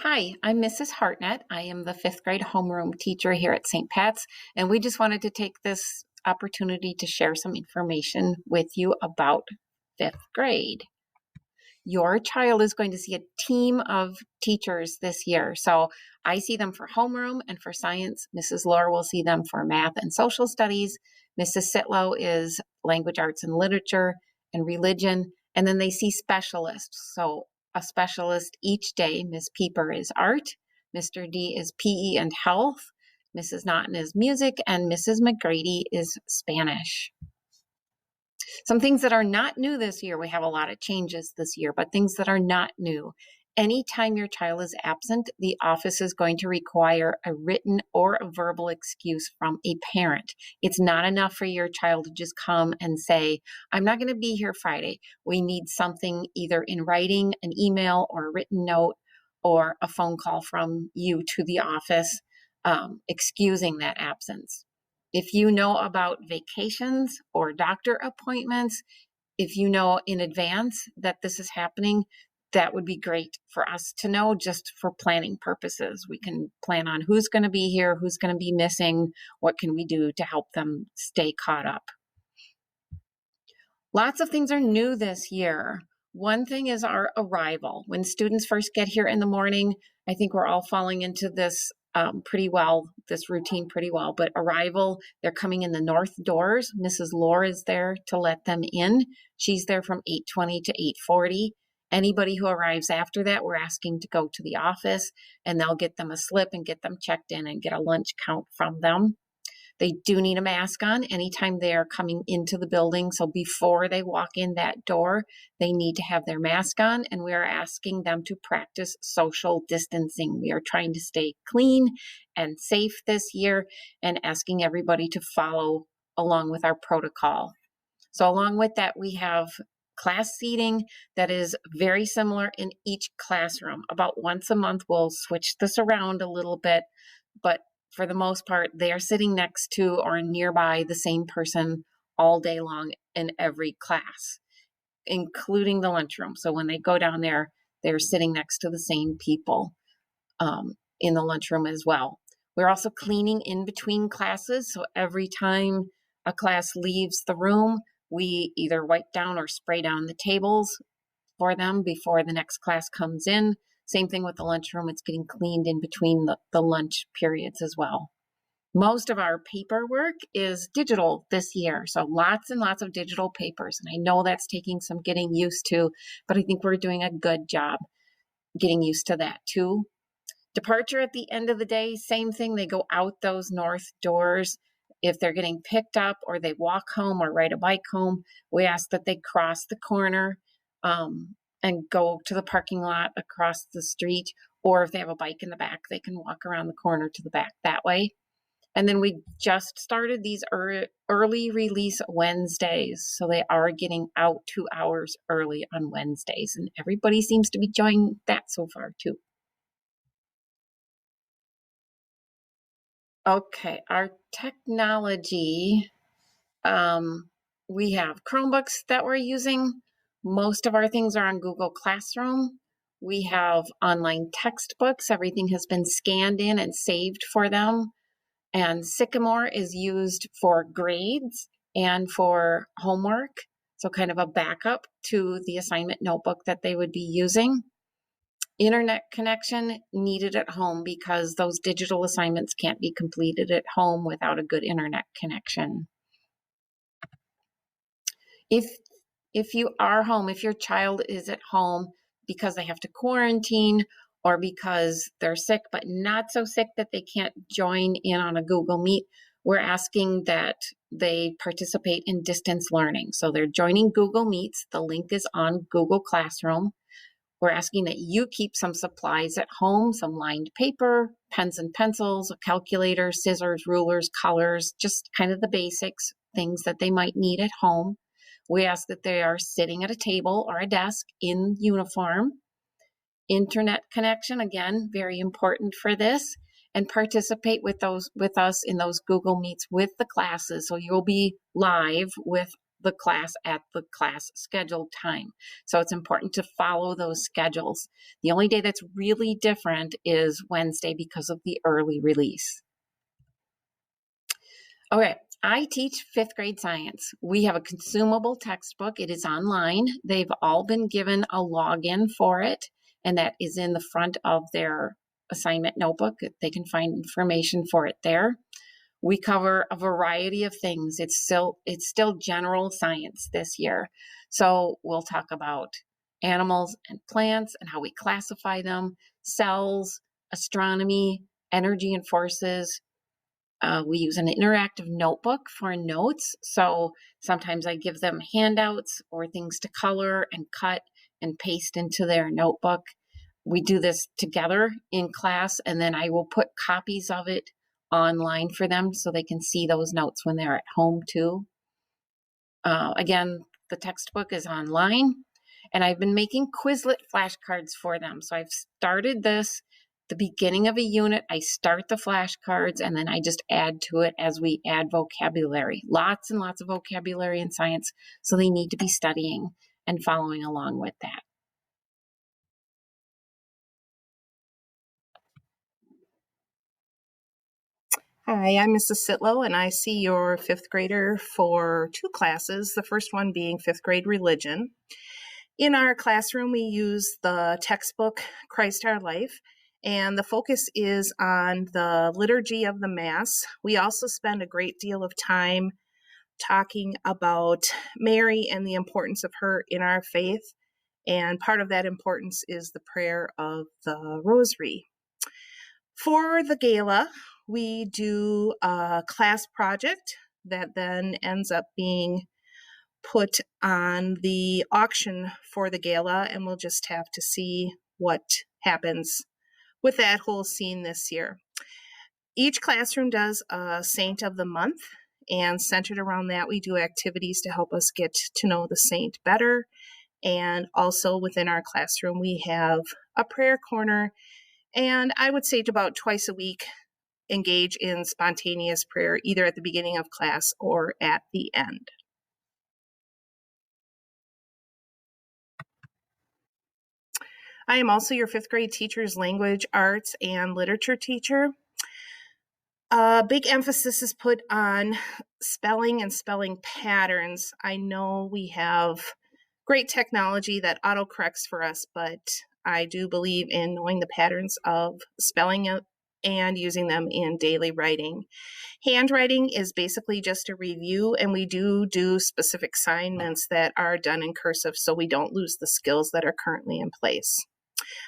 Hi, I'm Mrs. Hartnett. I am the fifth grade homeroom teacher here at St. Pat's, and we just wanted to take this opportunity to share some information with you about fifth grade. Your child is going to see a team of teachers this year. So I see them for homeroom and for science. Mrs. Laura will see them for math and social studies. Mrs. Sitlow is language arts and literature and religion. And then they see specialists. So a specialist each day. Ms. Pieper is art. Mr. D is PE and health. Mrs. Naughton is music. And Mrs. McGrady is Spanish. Some things that are not new this year, we have a lot of changes this year, but things that are not new. Anytime your child is absent, the office is going to require a written or a verbal excuse from a parent. It's not enough for your child to just come and say, I'm not going to be here Friday. We need something either in writing, an email, or a written note, or a phone call from you to the office excusing that absence. If you know about vacations or doctor appointments, if you know in advance that this is happening, that would be great for us to know just for planning purposes. We can plan on who's going to be here, who's going to be missing, what can we do to help them stay caught up. Lots of things are new this year. One thing is our arrival. When students first get here in the morning, I think we're all falling into this pretty well, this routine pretty well. But arrival, they're coming in the north doors. Mrs. Laura is there to let them in. She's there from 8:20 to 8:40. Anybody who arrives after that, we're asking to go to the office, and they'll get them a slip and get them checked in and get a lunch count from them. They do need a mask on anytime they are coming into the building. So before they walk in that door, they need to have their mask on, and we are asking them to practice social distancing. We are trying to stay clean and safe this year and asking everybody to follow along with our protocol. So along with that, we have class seating that is very similar in each classroom. About once a month, we'll switch this around a little bit, but for the most part, they are sitting next to or nearby the same person all day long in every class, including the lunchroom. So when they go down there, they're sitting next to the same people in the lunchroom as well. We're also cleaning in between classes. So every time a class leaves the room, we either wipe down or spray down the tables for them before the next class comes in. Same thing with the lunchroom. It's getting cleaned in between the lunch periods as well. Most of our paperwork is digital this year. So lots and lots of digital papers. And I know that's taking some getting used to, but I think we're doing a good job getting used to that too. Departure at the end of the day, same thing. They go out those north doors. If they're getting picked up or they walk home or ride a bike home, we ask that they cross the corner and go to the parking lot across the street. Or if they have a bike in the back, they can walk around the corner to the back that way. And then we just started these early release Wednesdays. So they are getting out 2 hours early on Wednesdays. And everybody seems to be enjoying that so far too. Okay, our technology, we have Chromebooks that we're using. Most of our things are on Google Classroom. We have online textbooks. Everything has been scanned in and saved for them. And Sycamore is used for grades and for homework. So kind of a backup to the assignment notebook that they would be using. Internet connection needed at home because those digital assignments can't be completed at home without a good internet connection. If you are home, if your child is at home because they have to quarantine or because they're sick but not so sick that they can't join in on a Google Meet, we're asking that they participate in distance learning. So they're joining Google Meets. The link is on Google Classroom. We're asking that you keep some supplies at home, some lined paper, pens and pencils, a calculator, scissors, rulers, colors, just kind of the basics, things that they might need at home. We ask that they are sitting at a table or a desk in uniform. Internet connection, again, very important for this, and participate with us in those Google Meets with the classes. So you'll be live with the class at the class scheduled time. So it's important to follow those schedules. The only day that's really different is Wednesday because of the early release. Okay, I teach fifth grade science. We have a consumable textbook. It is online. They've all been given a login for it, and that is in the front of their assignment notebook. They can find information for it there. We cover a variety of things. It's still general science this year. So we'll talk about animals and plants and how we classify them, cells, astronomy, energy and forces. We use an interactive notebook for notes. So sometimes I give them handouts or things to color and cut and paste into their notebook. We do this together in class, and then I will put copies of it online for them so they can see those notes when they're at home too. Again, the textbook is online, and I've been making Quizlet flashcards for them. So I've started this the beginning of a unit. I start the flashcards, and then I just add to it as we add vocabulary. Lots and lots of vocabulary in science, so they need to be studying and following along with that. Hi, I'm Mrs. Sitlow, and I see your fifth grader for two classes, the first one being fifth grade religion. In our classroom, we use the textbook Christ Our Life, and the focus is on the liturgy of the Mass. We also spend a great deal of time talking about Mary and the importance of her in our faith, and part of that importance is the prayer of the Rosary. For the gala, we do a class project that then ends up being put on the auction for the gala, and we'll just have to see what happens with that whole scene this year. Each classroom does a saint of the month, and centered around that, we do activities to help us get to know the saint better. And also within our classroom, we have a prayer corner, and I would say about twice a week, engage in spontaneous prayer, either at the beginning of class or at the end. I am also your fifth grade teacher's language, arts, and literature teacher. A big emphasis is put on spelling and spelling patterns. I know we have great technology that autocorrects for us, but I do believe in knowing the patterns of spelling and using them in daily writing. Handwriting is basically just a review, and we do specific assignments that are done in cursive so we don't lose the skills that are currently in place.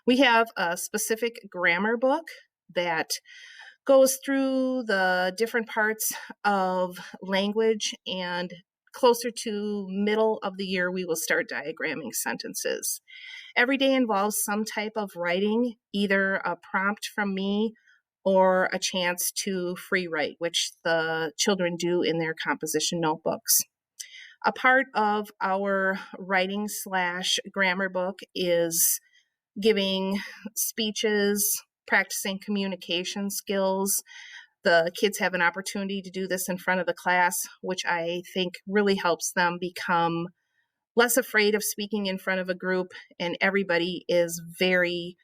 We have a specific grammar book that goes through the different parts of language, and closer to middle of the year, we will start diagramming sentences. Every day involves some type of writing, either a prompt from me or a chance to free write, which the children do in their composition notebooks. A part of our writing/grammar book is giving speeches, practicing communication skills. The kids have an opportunity to do this in front of the class, which I think really helps them become less afraid of speaking in front of a group, and everybody is very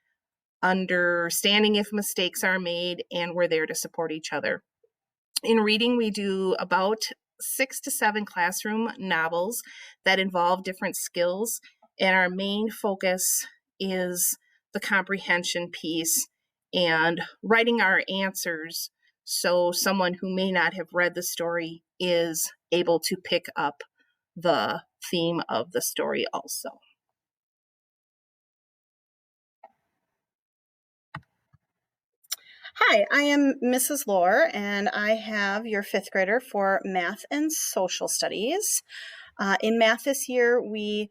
understanding if mistakes are made, and we're there to support each other. In reading, we do about 6 to 7 classroom novels that involve different skills, and our main focus is the comprehension piece and writing our answers so someone who may not have read the story is able to pick up the theme of the story also. Hi, I am Mrs. Lohr, and I have your fifth grader for math and social studies. In math this year, we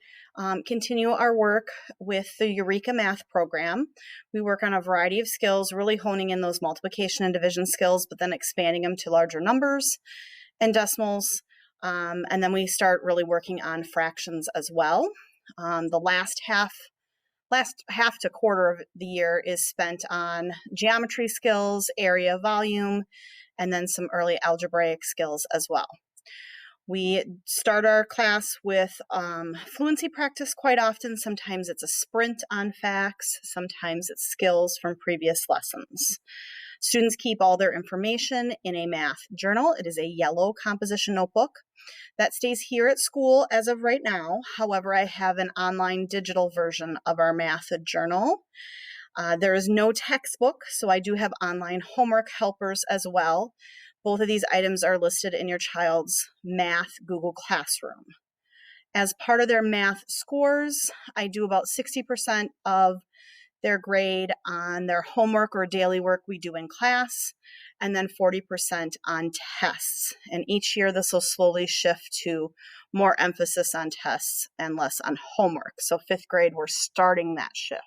continue our work with the Eureka Math program. We work on a variety of skills, really honing in those multiplication and division skills, but then expanding them to larger numbers and decimals. And then we start really working on fractions as well. The last half to quarter of the year is spent on geometry skills, area volume, and then some early algebraic skills as well. We start our class with fluency practice quite often. Sometimes it's a sprint on facts, sometimes it's skills from previous lessons. Students keep all their information in a math journal. It is a yellow composition notebook that stays here at school as of right now. However, I have an online digital version of our math journal. There is no textbook, so I do have online homework helpers as well. Both of these items are listed in your child's math Google Classroom. As part of their math scores, I do about 60% of their grade on their homework or daily work we do in class, and then 40% on tests. And each year this will slowly shift to more emphasis on tests and less on homework. So 5th grade, we're starting that shift.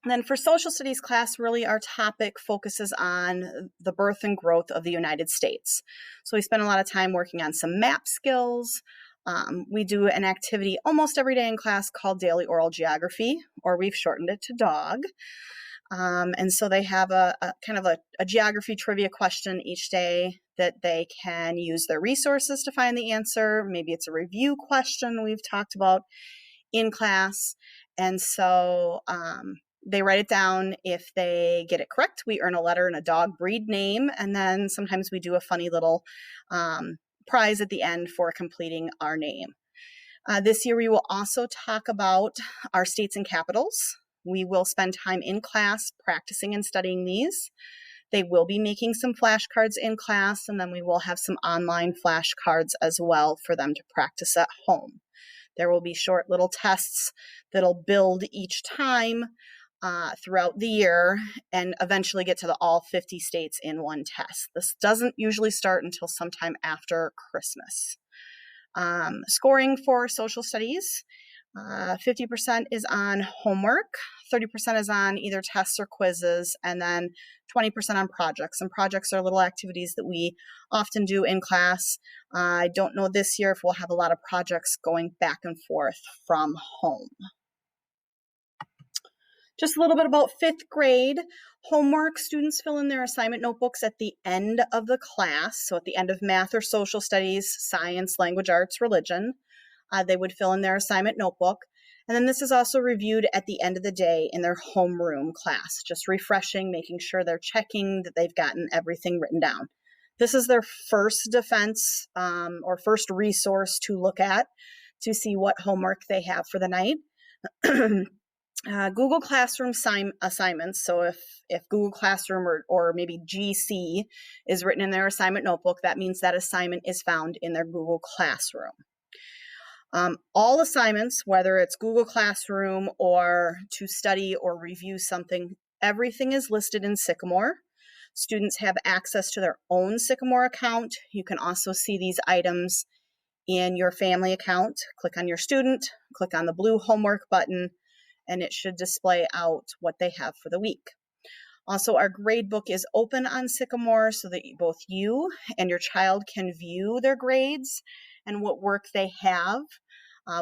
And then for social studies class, really our topic focuses on the birth and growth of the United States. So we spend a lot of time working on some map skills. We do an activity almost every day in class called Daily Oral Geography, or we've shortened it to DOG. And so they have a kind of a geography trivia question each day that they can use their resources to find the answer. Maybe it's a review question we've talked about in class. And so they write it down. If they get it correct, we earn a letter and a dog breed name. And then sometimes we do a funny little prize at the end for completing our name. This year, we will also talk about our states and capitals. We will spend time in class practicing and studying these. They will be making some flashcards in class, and then we will have some online flashcards as well for them to practice at home. There will be short little tests that'll build each time throughout the year and eventually get to the all 50 states in one test. This doesn't usually start until sometime after Christmas. Scoring for social studies, 50% is on homework, 30% is on either tests or quizzes, and then 20% on projects. And projects are little activities that we often do in class. I don't know this year if we'll have a lot of projects going back and forth from home. Just a little bit about 5th grade homework. Students fill in their assignment notebooks at the end of the class. So at the end of math or social studies, science, language arts, religion, they would fill in their assignment notebook. And then this is also reviewed at the end of the day in their homeroom class, just refreshing, making sure they're checking that they've gotten everything written down. This is their first defense or first resource to look at to see what homework they have for the night. Google Classroom assignments. So if Google Classroom or maybe GC is written in their assignment notebook, that means that assignment is found in their Google Classroom. All assignments, whether it's Google Classroom or to study or review something, everything is listed in Sycamore. Students have access to their own Sycamore account. You can also see these items in your family account. Click on your student, click on the blue homework button, and it should display out what they have for the week. Also, our grade book is open on Sycamore so that both you and your child can view their grades and what work they have,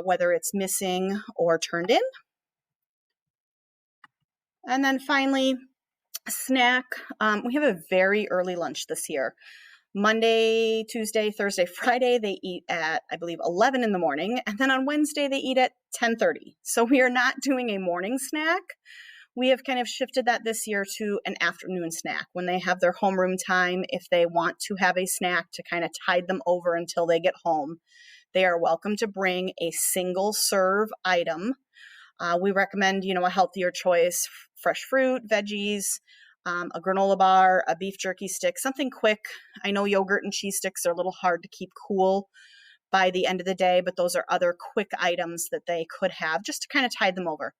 whether it's missing or turned in. And then finally, snack. We have a very early lunch this year. Monday, Tuesday, Thursday, Friday, they eat at, I believe, 11 in the morning. And then on Wednesday, they eat at 10:30. So we are not doing a morning snack. We have kind of shifted that this year to an afternoon snack. When they have their homeroom time, if they want to have a snack to kind of tide them over until they get home, they are welcome to bring a single serve item. We recommend, a healthier choice, fresh fruit, veggies, a granola bar, a beef jerky stick, something quick. I know yogurt and cheese sticks are a little hard to keep cool by the end of the day, but those are other quick items that they could have just to kind of tide them over.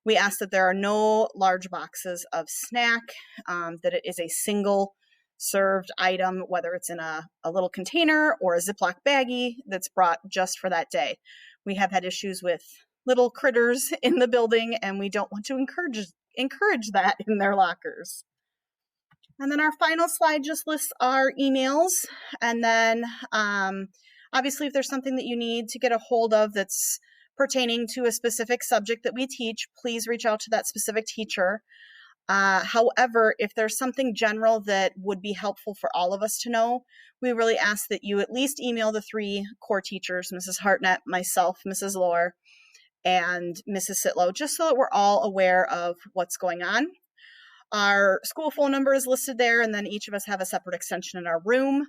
We ask that there are no large boxes of snack, that it is a single served item, whether it's in a little container or a Ziploc baggie that's brought just for that day. We have had issues with little critters in the building, and we don't want to encourage that in their lockers. And then our final slide just lists our emails. And then obviously, if there's something that you need to get a hold of that's pertaining to a specific subject that we teach, please reach out to that specific teacher. However, if there's something general that would be helpful for all of us to know, we really ask that you at least email the 3 core teachers, Mrs. Hartnett, myself, Mrs. Lohr, and Mrs. Sitlow, just so that we're all aware of what's going on. Our school phone number is listed there, and then each of us have a separate extension in our room.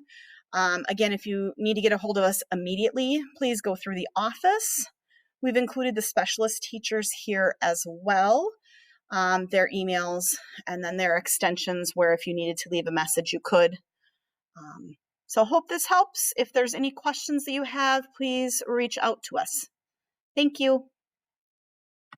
Again, if you need to get a hold of us immediately, please go through the office. We've included the specialist teachers here as well, their emails, and then their extensions where if you needed to leave a message, you could. So hope this helps. If there's any questions that you have, please reach out to us. Thank you.